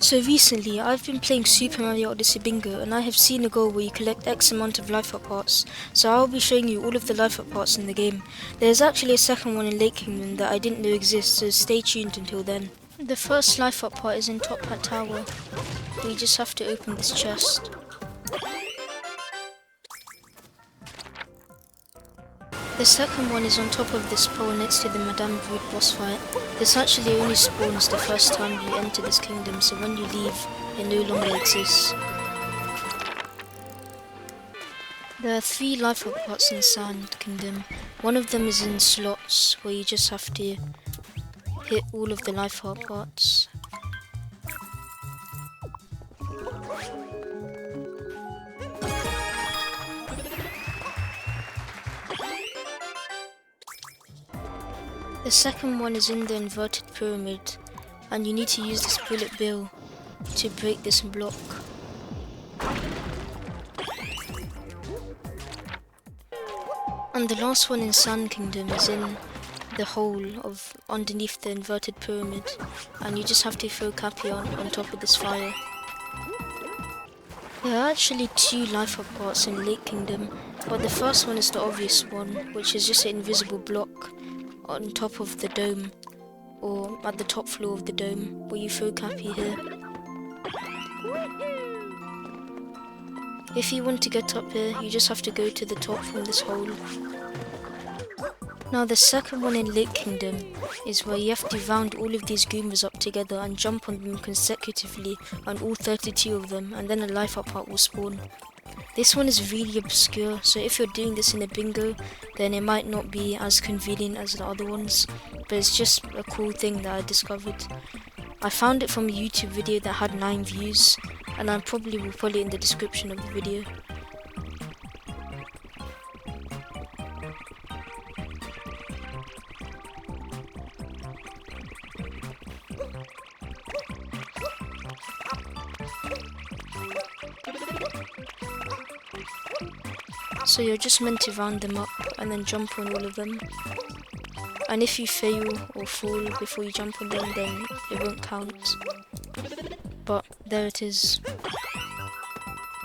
So recently, I've been playing Super Mario Odyssey Bingo, and I have seen a goal where you collect X amount of life up parts, so I'll be showing you all of the life up parts in the game. There's actually a second one in Lake Kingdom that I didn't know exists, so stay tuned until then. The first life up part is in Top Hat Tower. We just have to open this chest. The second one is on top of this pole next to the Madame Rude boss fight. This actually only spawns the first time you enter this kingdom, so when you leave, it no longer exists. There are 3 life up parts in Sand Kingdom. One of them is in slots, where you just have to hit all of the life up parts. The second one is in the inverted pyramid, and you need to use this bullet bill to break this block. And the last one in Sand Kingdom is in the hole of underneath the inverted pyramid, and you just have to throw Cappy on top of this fire. There are actually 2 life up parts in Lake Kingdom, but the first one is the obvious one, which is just an invisible block on top of the dome, or at the top floor of the dome, where you throw Cappy here. If you want to get up here, you just have to go to the top from this hole. Now the second one in Lake Kingdom is where you have to round all of these Goombas up together and jump on them consecutively on all 32 of them, and then a life up part will spawn. This one is really obscure, so if you're doing this in a bingo, then it might not be as convenient as the other ones, but it's just a cool thing that I discovered. I found it from a YouTube video that had 9 views, and I probably will put it in the description of the video. So you're just meant to round them up and then jump on all of them. And if you fail or fall before you jump on them, then it won't count. But there it is.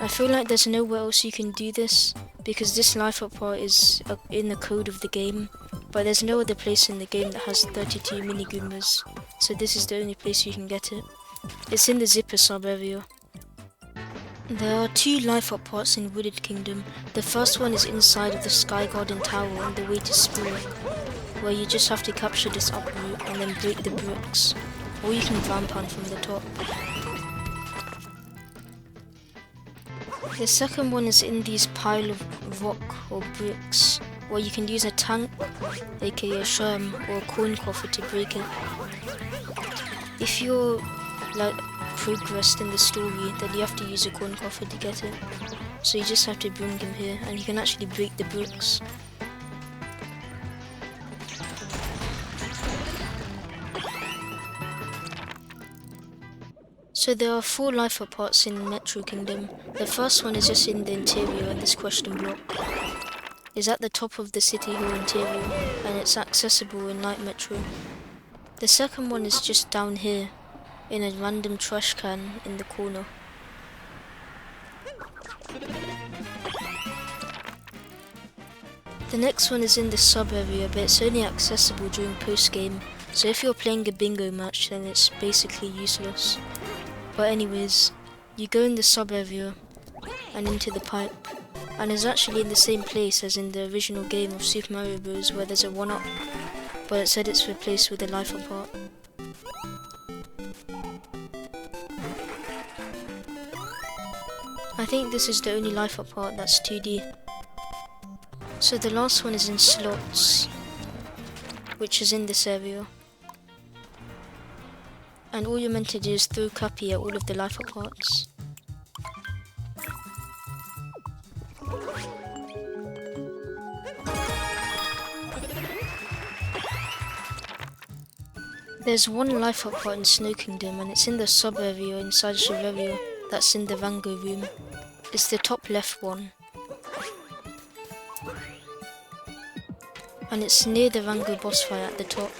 I feel like there's nowhere else you can do this, because this life up part is in the code of the game, but there's no other place in the game that has 32 mini Goombas, so this is the only place you can get it. It's in the Zipper sub area. There are 2 life up parts in Wooded Kingdom. The first one is inside of the Sky Garden Tower on the way to Spear, where you just have to capture this uproot and then break the bricks, or you can ramp on from the top. The second one is in these pile of rock or bricks, where you can use a tank, aka a sherm, or a coin coffer to break it. If you're like progressed in the story, then you have to use a coin coffer to get it. So you just have to bring him here, and you can actually break the bricks. So there are 4 life up parts in Metro Kingdom. The first one is just in the interior, and this question block is at the top of the City Hall interior, and it's accessible in Night Metro. The second one is just down here, in a random trash can in the corner. The next one is in the sub area, but it's only accessible during post game, so if you're playing a bingo match, then it's basically useless. But anyways, you go in the sub area and into the pipe, and it's actually in the same place as in the original game of Super Mario Bros. Where there's a 1-up, but it said it's replaced with a life up part. I think this is the only life up part that's 2D. So the last one is in slots, which is in this area. And all you're meant to do is throw Cappy at all of the life up parts. There's 1 life up part in Snow Kingdom, and it's in the sub area inside Shiveria. That's in the Rango room. It's the top left one. And it's near the Rango boss fight at the top.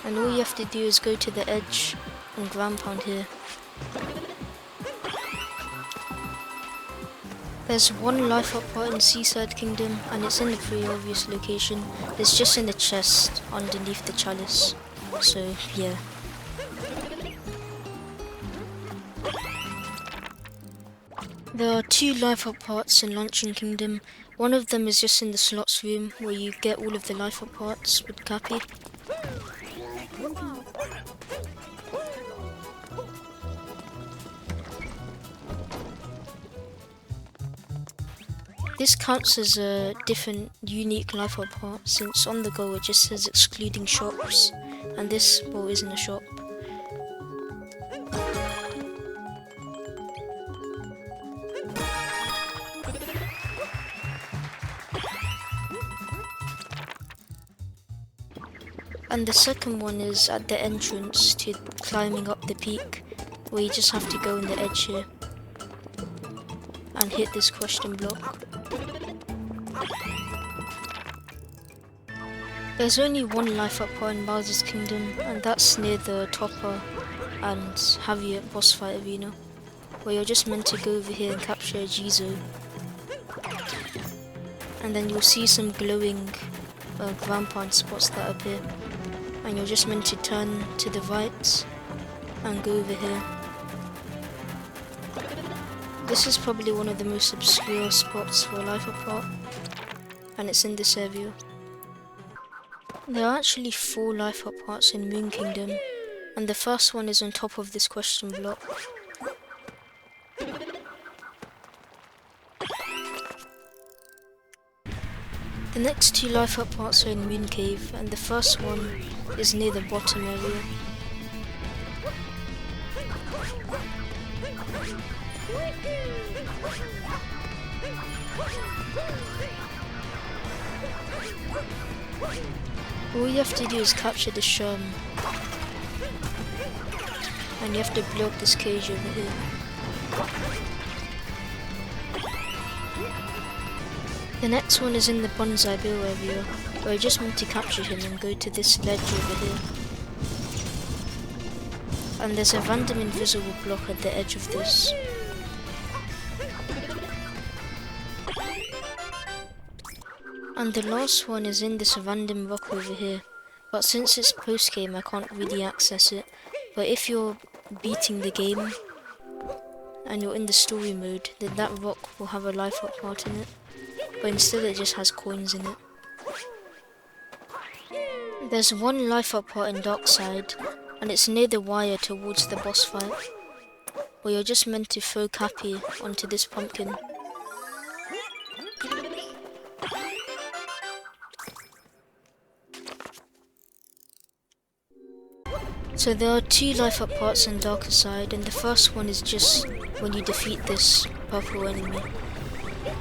And all you have to do is go to the edge and ground pound here. There's one life up part in Seaside Kingdom, and it's in a pretty obvious location. It's just in the chest underneath the chalice. So yeah. There are 2 life up parts in Luncheon Kingdom. One of them is just in the slots room where you get all of the life up parts with Cappy. This counts as a different, unique life up part, since on the go it just says excluding shops, and this, well, isn't a shop. And the second one is at the entrance to climbing up the peak, where you just have to go on the edge here and hit this question block. There's only one life up part in Bowser's Kingdom, and that's near the Topper and Javier boss fight arena, where you're just meant to go over here and capture a Jizo. And then you'll see some glowing ground pound spots that appear, and you're just meant to turn to the right and go over here. This is probably one of the most obscure spots for a life up part, and it's in this area. There are actually 4 life up parts in Moon Kingdom, and the first one is on top of this question block. The next 2 life up parts are in Moon Cave, and the first one is near the bottom area. All you have to do is capture the Sherm, and you have to blow up this cage over here. The next one is in the Bonsai Bill area, where I just want to capture him and go to this ledge over here. And there's a random invisible block at the edge of this. And the last one is in this random rock over here, but since it's post-game I can't really access it. But if you're beating the game and you're in the story mode, then that rock will have a life up part in it, but instead it just has coins in it. There's one life up part in Dark Side, and it's near the wire towards the boss fight, where you're just meant to throw Cappy onto this pumpkin. So there are 2 life up parts in Darker Side, and the first one is just when you defeat this purple enemy.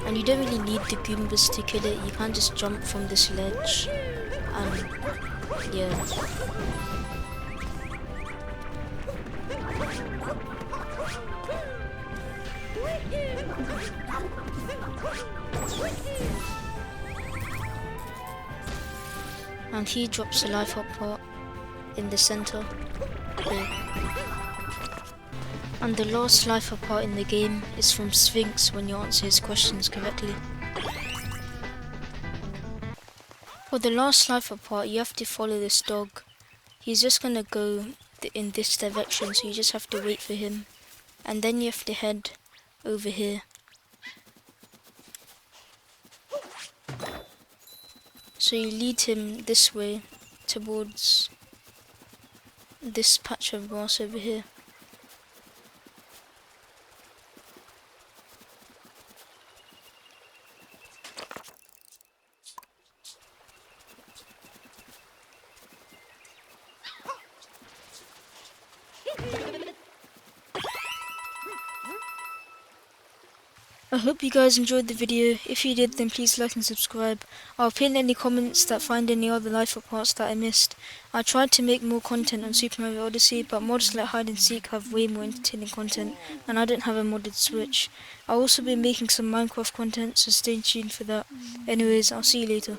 And you don't really need the Goombas to kill it, you can just jump from this ledge, and yeah. And he drops a life up part in the center there. And the last life up part in the game is from Sphinx when you answer his questions correctly. For the last life up part, you have to follow this dog. He's just gonna go in this direction, so you just have to wait for him. And then you have to head over here. So you lead him this way towards this patch of grass over here. I hope you guys enjoyed the video. If you did, then please like and subscribe. I'll pin any comments that find any other life up parts that I missed. I tried to make more content on Super Mario Odyssey, but mods like hide and seek have way more entertaining content, and I don't have a modded Switch. I'll also be making some Minecraft content, so stay tuned for that. Anyways, I'll see you later.